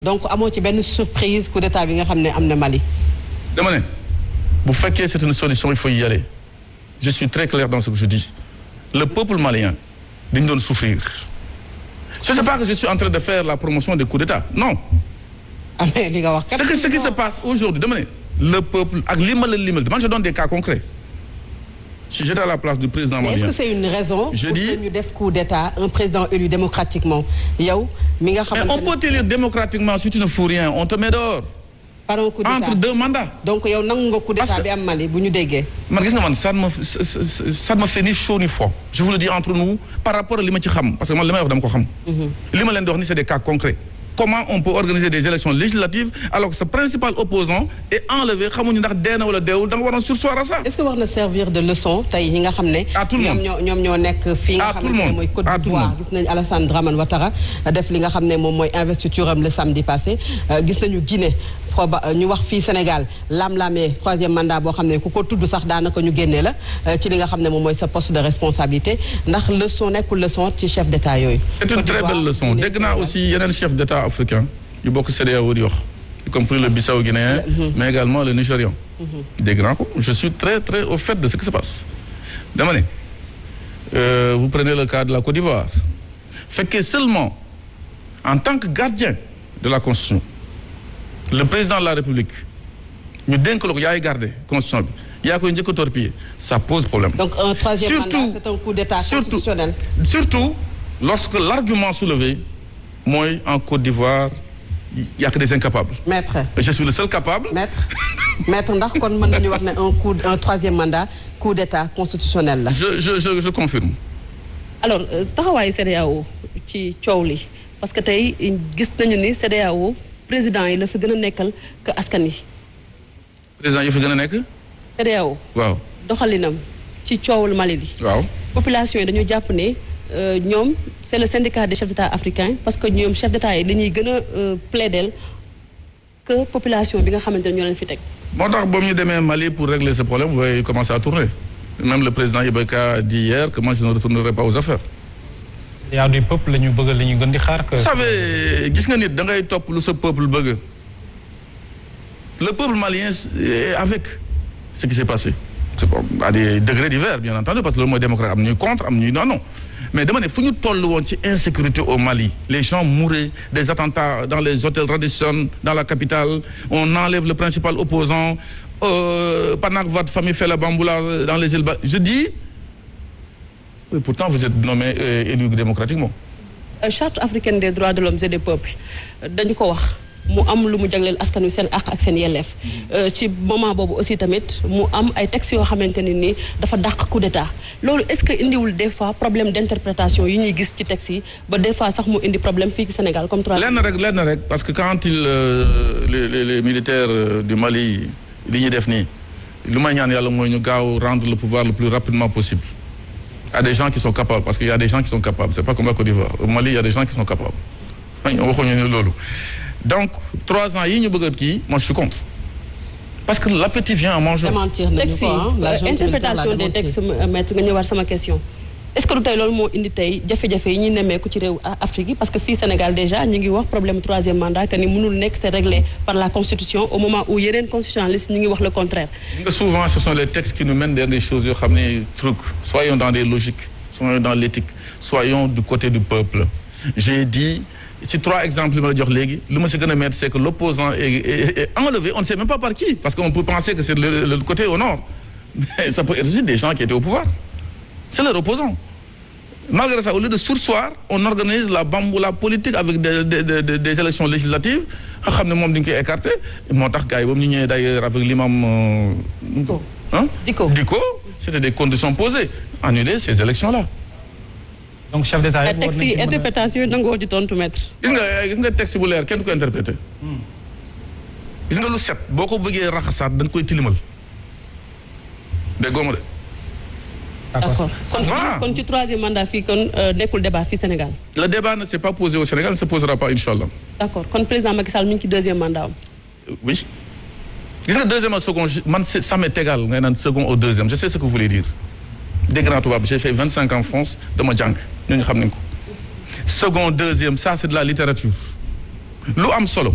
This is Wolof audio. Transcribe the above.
donc amoo ci benn surprise coup d'état bi nga xam ne am na Mali. dama ne bu fekkee c'est une solution il faut y aller je suis très clair dans ce que je dis le peuple malien dañu doon souffrir je sais pas que je suis en train de faire la promotion des coups d'état non. ah mais li nga wax. ce qui se passe aujourd'hui dama ne le peuple ak li ma la limal man je donne des cas concrets. Si j'étais à la place du président malien. Mais est-ce que c'est une raison pour que ñu def coup d'état un président élu démocratiquement yow mi nga xamante ne. on peut t'élire démocratiquement si tu ne fous rien on te met dehors. par un coup d'état entre deux mandats. donc yow nangu nga coup d'état bi am Mali bu ñu déggee. man gis nga man ça ne me fait ni chaud ni froid. je vous le dis entre nous par rapport à li ma ci xam parce que man li may wax dama ko xam. li ma leen di wax ni c'est des cas concrets. Comment on peut organiser des élections législatives alors que ce principal opposant est enlevé xamuñu ndax dee na wala deewul da nga waroon surseoir à ça. est-ce que war na servir de leçon tey ñi nga xam ne. à tout le monde ñoom ñoo nekk fii nga xam ne mooy Côte d'Ivoire gis nañu Alassane Dramane Ouattara def li nga xam ne moom mooy investiture am le samedi passé gis nañu Guinée ñu wax fii Sénégal lam-lamee troisième mandat boo xam ne ku ko tudd sax daanaka ñu génnee la ci li nga xam ne moom mooy sa poste de responsabilité ndax leçon nekkul leçon ci chef d'état yooyu. c'est une très belle leçon dégg naa aussi yeneen chef d'état africain yu bokk CEDEAO di wax y compris le Bissau guinéen mais également le Nigérian dégg naa ko je suis très très au fait de ce qui se passe dama ne vous prenez le cas de la Côte d'Ivoire fekkee seulement en tant que gardien de la Constitution le président de la République ñu dénk la ko yaay garder Constitution bi yaa koy njëkk a torpiller ça pose problème. donc un troisième mandat c'est un coup d'état constitutionnel. surtout lorsque l'argument soulevé mooy en Côte d'Ivoire y a que des incapables. maître je suis le seul capable. maître ndax kon mën nañu wax ne un troisième mandat coup d'état constitutionnel la. je confirme. alors taxawaayu CEDEAO ci coow li parce que tey gis nañu ni CEDEAO président yi la fi gën a nekkal que askan yi. président yi fi gën a nekk. CEDEAO. waaw doxalinam ci coowul Mali li. waaw population yi dañu jàpp ne ñoom c'est le syndicat des chefs d'État africains parce que ñoom chefs d'État yi li ñuy gën a plaider que population bi nga xamante ne ñoo leen fi teg. moo tax boobu ñu demee Mali pour régler ce problème vous voyez commencer à tourner même le président Ibeka a dit hier que moi je ne retournerai pas aux affaires. yaa du peuple la ñu bëgg la ñu gën di xaar que. vous savez gis nga nit da ngay topp lu sa peuple bëgg le peuple malien est avec ce qui s'est passé c'est bon à des degrés divers bien entendu parce que loolu mooy démocrate am ñuy contre am ñuy non mais dama ne fu ñu toll woon ci insécurité au Mali les gens mouraient des attentats dans les hôtels Radisson dans la capitale on enlève le principal opposant pendant que votre famille fait la bamboula dans les îles je dis oui, pourtant vous êtes nommé élu démocratiquement. Charte africaine des droits de l'homme et des peuples dañu ko wax mu am lu mu jagleel askan wi seen àq ak seen yelleef ci moment boobu aussi tamit mu am ay textes yoo xamante ne ni dafa dàq coup d'état loolu est-ce que indiwul des fois problème d'interprétation yi ñuy gis ci textes yi ba des fois sax mu indi problème fii ci Sénégal comme trois. lenn rek parce que quand les militaires du Mali li ñuy def nii lu may ñaan yàlla mooy ñu gaaw rendre le pouvoir le plus rapidement possible. Il y a des gens qui sont capables parce qu'il y a des gens qui sont capables c'est pas comme la Côte d'Ivoire au Mali il y a des gens qui sont capables waxuñu ne loolu donc 3 ans yi ñu bëgg a kii moi je suis contre parce que l'appétit vient en mangeant. texte yi interprétation des textes maître nga ñëwaat sama question est-ce que du tey loolu moo indi tey jafe-jafe yi ñuy nemmeeku ci réew Afrique yi parce que fii Sénégal déjà ñu ngi wax problème troisième mandat que ni mënul nekk c'est réglé par la constitution au moment où yeneen constitutionnalistes ñu ngi wax le contraire. souvent ce sont les textes qui nous mènent vers des choses yoo xam ne truc soyons dans des logiques soyons dans l'éthique soyons du côté du peuple j'ai dit ci 3 exemples yi ma la jox léegi lu ma si gën a mettre c'est que l'opposant est enlevé on ne sait même pas par qui parce qu'on peut penser que c'est le côté au nord mais ça peut être aussi des gens qui étaient au pouvoir c'est leur opposant malgré ça au lieu de surseoir on organise la bamboula politique avec des élections législatives nga xam ne moom dañu koy écarter moo tax gars yi boobu ñu ñëwee d'ailleurs avec l'imam Dicko c'était des conditions posées annuler ces élections-là. donc chef d'état yi texte yi interprétation yi nangoo ci tontu maître. gis nga texte bu leer kenn du ko interpréter. gis nga lu set boo ko bëggee raxasaat da nga koy tilimal déggoo ma de. d'accord kon ci troisième mandat fii kon nekkul débat fii Sénégal. le débat ne s'est pas posé au Sénégal ne se posera pas inchallah. d'accord kon président Macky Sall mi ngi ci deuxième mandat am. oui gis nga deuxième ak second man ça m'est égal ngay naan second au deuxième je sais ce que vous voulez dire dégg naa tubaab j'ai fait 25 ans en France dama jàng ñooñu xam nañ ko second deuxième ça c'est de la littérature lu am solo